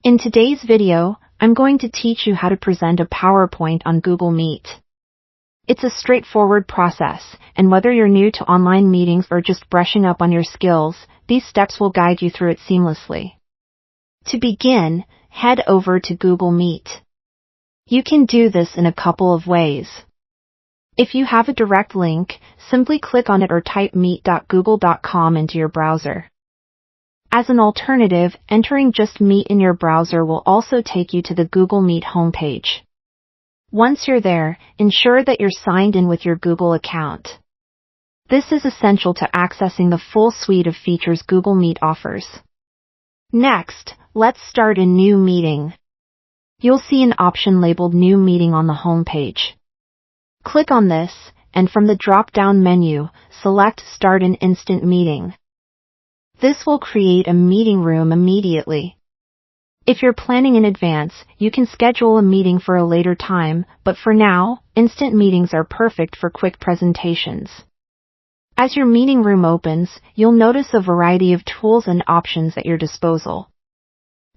In today's video, I'm going to teach you how to present a PowerPoint on Google Meet. It's a straightforward process, and whether you're new to online meetings or just brushing up on your skills, these steps will guide you through it seamlessly. To begin, head over to Google Meet. You can do this in a couple of ways. If you have a direct link, simply click on it or type meet.google.com into your browser. As an alternative, entering just Meet in your browser will also take you to the Google Meet homepage. Once you're there, ensure that you're signed in with your Google account. This is essential to accessing the full suite of features Google Meet offers. Next, let's start a new meeting. You'll see an option labeled New Meeting on the homepage. Click on this, and from the drop-down menu, select Start an Instant Meeting. This will create a meeting room immediately. If you're planning in advance, you can schedule a meeting for a later time, but for now, instant meetings are perfect for quick presentations. As your meeting room opens, you'll notice a variety of tools and options at your disposal.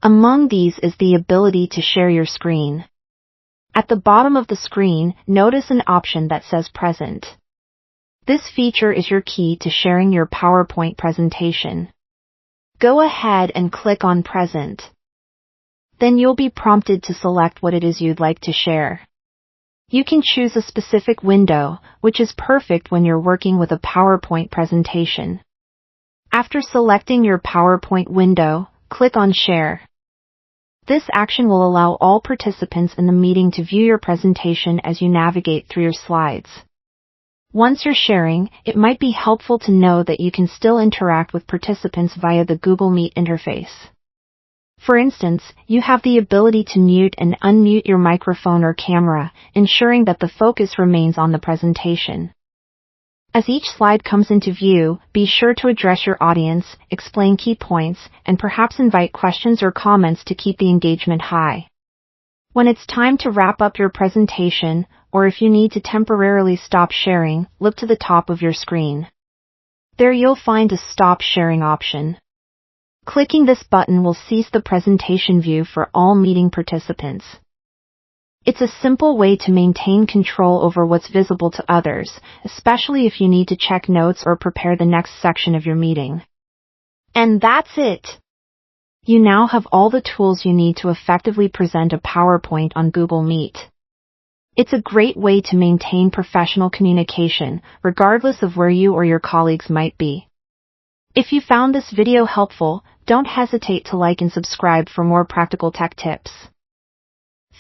Among these is the ability to share your screen. At the bottom of the screen, notice an option that says Present. This feature is your key to sharing your PowerPoint presentation. Go ahead and click on Present. Then you'll be prompted to select what it is you'd like to share. You can choose a specific window, which is perfect when you're working with a PowerPoint presentation. After selecting your PowerPoint window, click on Share. This action will allow all participants in the meeting to view your presentation as you navigate through your slides. Once you're sharing, it might be helpful to know that you can still interact with participants via the Google Meet interface. For instance, you have the ability to mute and unmute your microphone or camera, ensuring that the focus remains on the presentation. As each slide comes into view, be sure to address your audience, explain key points, and perhaps invite questions or comments to keep the engagement high. When it's time to wrap up your presentation, or if you need to temporarily stop sharing, look to the top of your screen. There you'll find a Stop Sharing option. Clicking this button will cease the presentation view for all meeting participants. It's a simple way to maintain control over what's visible to others, especially if you need to check notes or prepare the next section of your meeting. And that's it! You now have all the tools you need to effectively present a PowerPoint on Google Meet. It's a great way to maintain professional communication, regardless of where you or your colleagues might be. If you found this video helpful, don't hesitate to like and subscribe for more practical tech tips.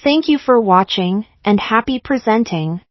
Thank you for watching, and happy presenting!